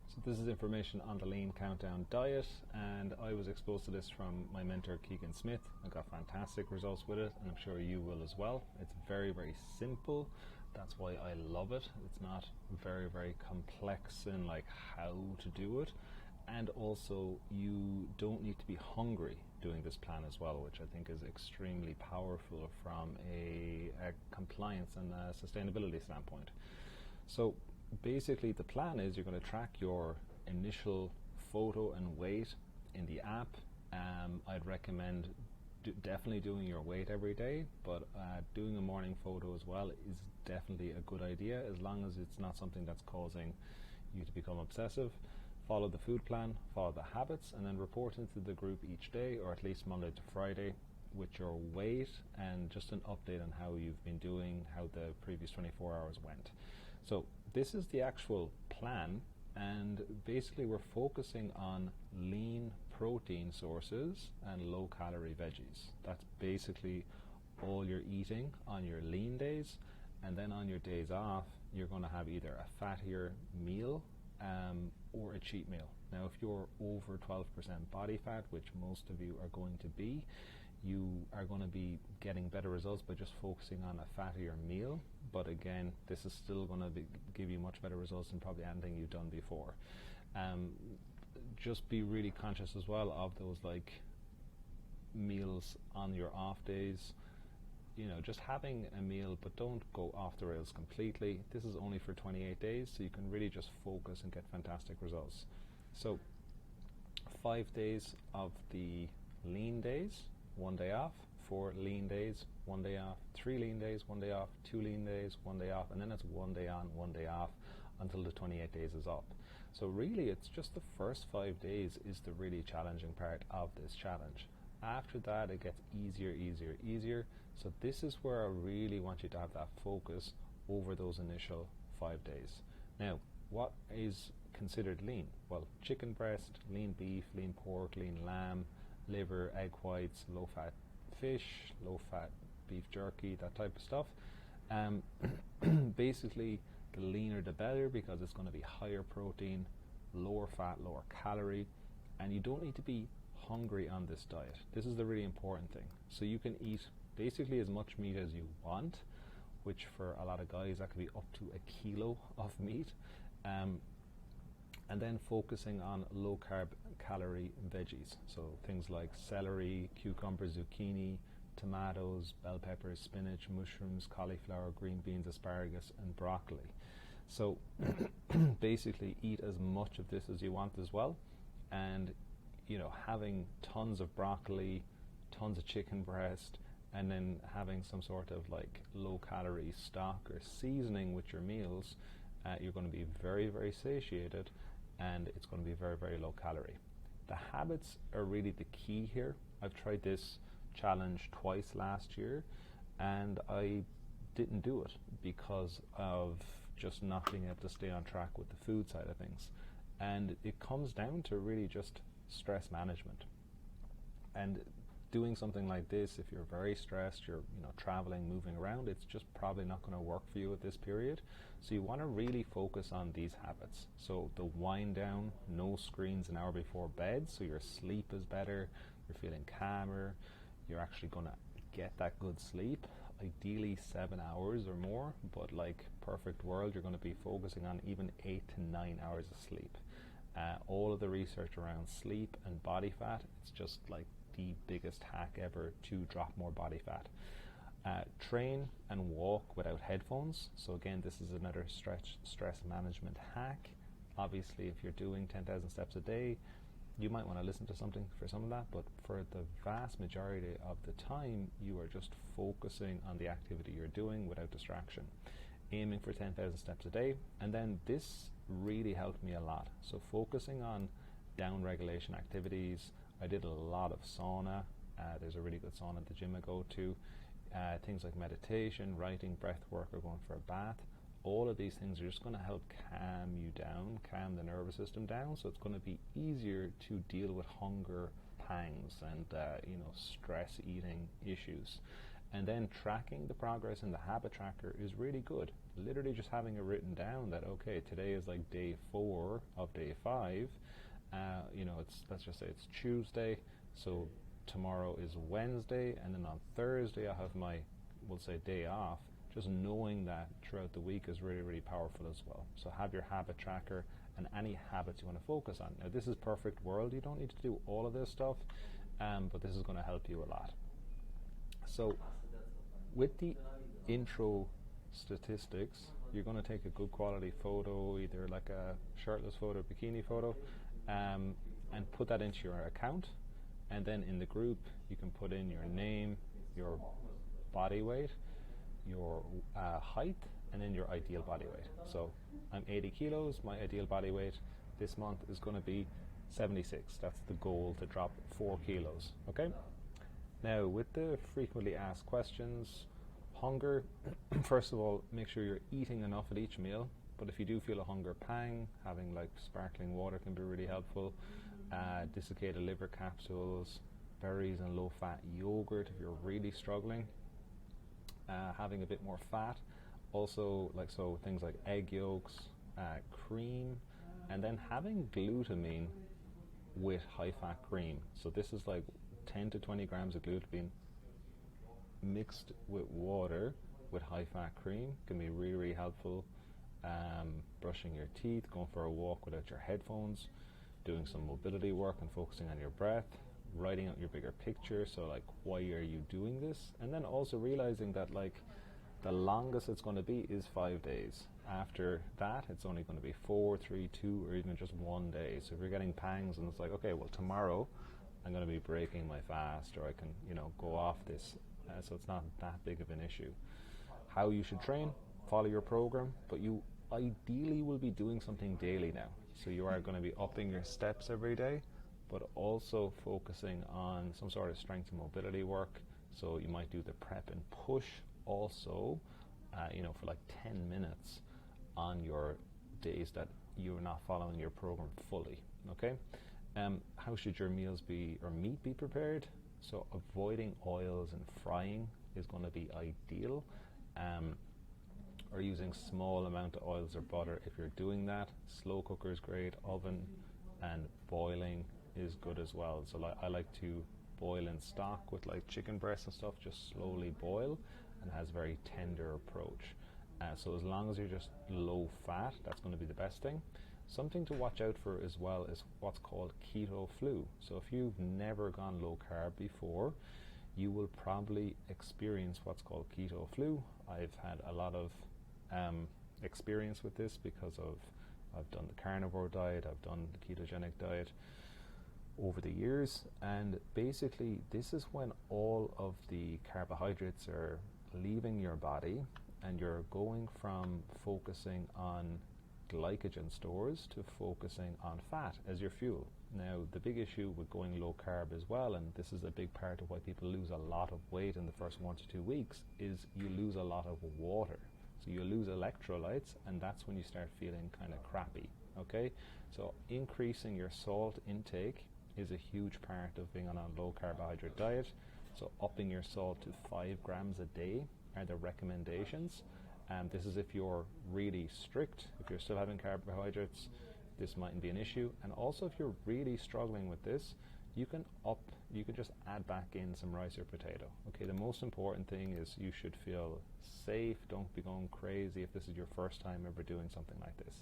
So this is information on the Lean Countdown diet, and I was exposed to this from my mentor Keegan Smith. I got fantastic results with it, and I'm sure you will as well. It's very, very simple. That's why I love it. It's not very, very complex in like how to do it, and also you don't need to be hungry doing this plan as well, which I think is extremely powerful from a compliance and a sustainability standpoint. So basically the plan is you're going to track your initial photo and weight in the app. I'd recommend definitely doing your weight every day, but doing a morning photo as well is definitely a good idea, as long as it's not something that's causing you to become obsessive. Follow the food plan, follow the habits, and then report into the group each day, or at least Monday to Friday, with your weight and just an update on how you've been doing, how the previous 24 hours went. So this is the actual plan, and basically we're focusing on lean protein sources and low calorie veggies. That's basically all you're eating on your lean days, and then on your days off you're going to have either a fattier meal or a cheat meal. Now if you're over 12% body fat, which most of you are going to be, you are going to be getting better results by just focusing on a fattier meal. But again, this is still going to give you much better results than probably anything you've done before. Just be really conscious as well of those like meals on your off days. You know, just having a meal, but don't go off the rails completely. This is only for 28 days, so you can really just focus and get fantastic results. So 5 days of the lean days, 1 day off, 4 lean days, 1 day off, 3 lean days, 1 day off, 2 lean days, 1 day off, and then it's 1 day on, 1 day off until the 28 days is up. So really it's just the first 5 days is the really challenging part of this challenge. After that it gets easier, easier, easier. So this is where I really want you to have that focus over those initial 5 days. Now, what is considered lean? Well, chicken breast, lean beef, lean pork, lean lamb, liver, egg whites, low-fat fish, low-fat beef jerky, that type of stuff. Basically, the leaner the better, because it's going to be higher protein, lower fat, lower calorie, and you don't need to be hungry on this diet. This is the really important thing. So you can eat basically as much meat as you want, which for a lot of guys that could be up to 1 kilo of meat, and then focusing on low carb calorie veggies, so things like celery, cucumber, zucchini, tomatoes, bell peppers, spinach, mushrooms, cauliflower, green beans, asparagus, and broccoli. So basically eat as much of this as you want as well, and you know, having tons of broccoli, tons of chicken breast, and then having some sort of like low calorie stock or seasoning with your meals, you're going to be very, very satiated, and it's going to be very, very low calorie. The habits are really the key here. I've tried this challenge twice last year, and I didn't do it because of just not being able to stay on track with the food side of things. And it comes down to really just stress management. And doing something like this, if you're very stressed, you're traveling, moving around, it's just probably not going to work for you at this period. So you want to really focus on these habits. So the wind down, no screens an hour before bed, so your sleep is better, you're feeling calmer, you're actually going to get that good sleep, ideally 7 hours or more, but like perfect world, you're going to be focusing on even 8 to 9 hours of sleep. All of the research around sleep and body fat, it's just like the biggest hack ever to drop more body fat. Train and walk without headphones. So again, this is another stress management hack. Obviously, if you're doing 10,000 steps a day, you might want to listen to something for some of that, but for the vast majority of the time, you are just focusing on the activity you're doing without distraction, aiming for 10,000 steps a day. And then this really helped me a lot. So focusing on down regulation activities. I did a lot of sauna. There's a really good sauna at the gym I go to. Things like meditation, writing, breath work, or going for a bath. All of these things are just going to help calm you down, calm the nervous system down, so it's going to be easier to deal with hunger pangs and stress eating issues. And then tracking the progress in the habit tracker is really good. literally just having it written down that, okay, today is like day 4 of day 5. Let's just say it's Tuesday, so tomorrow is Wednesday, and then on Thursday I have my, we'll say, day off. Just knowing that throughout the week is really, really powerful as well. So have your habit tracker and any habits you want to focus on. Now, this is perfect world. You don't need to do all of this stuff, but this is going to help you a lot. So with the intro statistics, you're going to take a good quality photo, either like a shirtless photo, bikini photo, and put that into your account. And then in the group, you can put in your name, your body weight, your height, and then your ideal body weight. So I'm 80 kilos, my ideal body weight this month is going to be 76. That's the goal, to drop 4 kilos. Okay? Now, with the frequently asked questions, hunger, first of all, make sure you're eating enough at each meal. But if you do feel a hunger pang, having like sparkling water can be really helpful. Desiccated liver capsules, berries and low-fat yogurt if you're really struggling. Having a bit more fat, also things like egg yolks, cream, and then having glutamine with high-fat cream. So this is like 10 to 20 grams of glutamine mixed with water with high-fat cream can be really, really helpful. Brushing your teeth, going for a walk without your headphones, doing some mobility work and focusing on your breath, writing out your bigger picture, so like, why are you doing this? And then also realizing that like the longest it's going to be is 5 days. After that, it's only going to be 4, 3, 2, or even just 1 day. So if you're getting pangs and it's like, okay, well, tomorrow I'm going to be breaking my fast, or I can, go off this. So it's not that big of an issue. How you should train, follow your program, but you ideally will be doing something daily now. So you are going to be upping your steps every day, but also focusing on some sort of strength and mobility work. So you might do the prep and push also, for like 10 minutes on your days that you're not following your program fully, okay? How should your meals be, or meat be prepared? So avoiding oils and frying is going to be ideal, or using small amount of oils or butter if you're doing that. Slow cooker is great, oven, and boiling is good as well. So I like to boil in stock with like chicken breasts and stuff, just slowly boil, and has very tender approach. So as long as you're just low fat, that's going to be the best thing. Something to watch out for as well is what's called keto flu. So if you've never gone low carb before, you will probably experience what's called keto flu. I've had a lot of experience with this because I've done the carnivore diet, I've done the ketogenic diet over the years, and basically this is when all of the carbohydrates are leaving your body and you're going from focusing on glycogen stores to focusing on fat as your fuel. Now, the big issue with going low carb as well, and this is a big part of why people lose a lot of weight in the first 1 to 2 weeks, is you lose a lot of water. So you lose electrolytes, and that's when you start feeling kind of crappy, okay? So increasing your salt intake is a huge part of being on a low carbohydrate diet. So upping your salt to 5 grams a day are the recommendations. This is if you're really strict. If you're still having carbohydrates, this mightn't be an issue. And also if you're really struggling with this, you can just add back in some rice or potato. Okay, the most important thing is you should feel safe. Don't be going crazy if this is your first time ever doing something like this.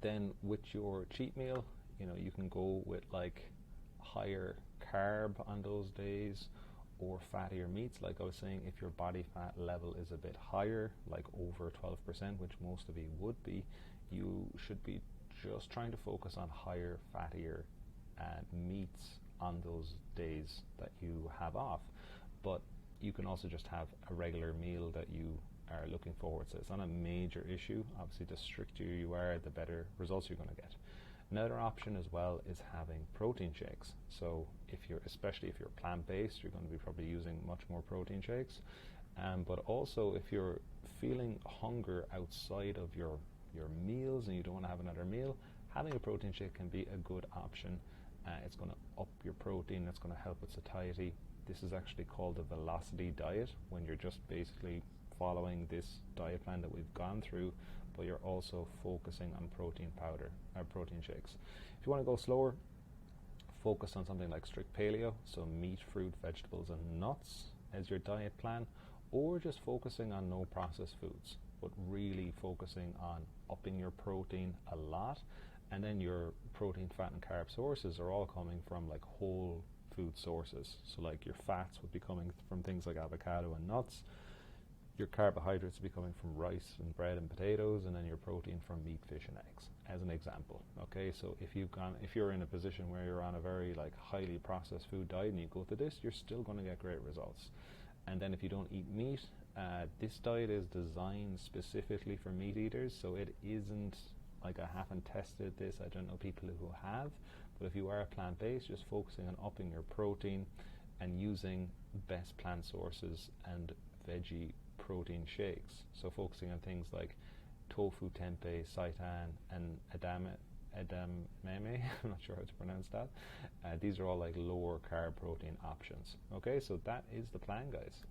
Then with your cheat meal, you can go with like higher carb on those days, or fattier meats. Like I was saying, if your body fat level is a bit higher, like over 12%, which most of you would be, you should be just trying to focus on higher, fattier meats on those days that you have off. But you can also just have a regular meal that you are looking forward to. It's not a major issue. Obviously, the stricter you are, the better results you're going to get. Another option as well is having protein shakes. So especially if you're plant-based, you're going to be probably using much more protein shakes. But also if you're feeling hunger outside of your meals and you don't want to have another meal, having a protein shake can be a good option. It's going to up your protein, it's going to help with satiety. This is actually called the velocity diet, when you're just basically following this diet plan that we've gone through, but you're also focusing on protein powder, or protein shakes. If you want to go slower, focus on something like strict paleo, so meat, fruit, vegetables, and nuts as your diet plan, or just focusing on no processed foods, but really focusing on upping your protein a lot. And then your protein, fat, and carb sources are all coming from like whole food sources. So like your fats would be coming from things like avocado and nuts, your carbohydrates would be coming from rice and bread and potatoes, and then your protein from meat, fish, and eggs, as an example. Okay, so if you're in a position where you're on a very like highly processed food diet and you go to this, you're still going to get great results. And then if you don't eat meat, this diet is designed specifically for meat eaters, so it isn't like, I haven't tested this, I don't know people who have, but if you are plant-based, just focusing on upping your protein and using best plant sources and veggie protein shakes. So focusing on things like tofu, tempeh, seitan, and edamame, I'm not sure how to pronounce that. These are all like lower carb protein options. Okay, so that is the plan, guys.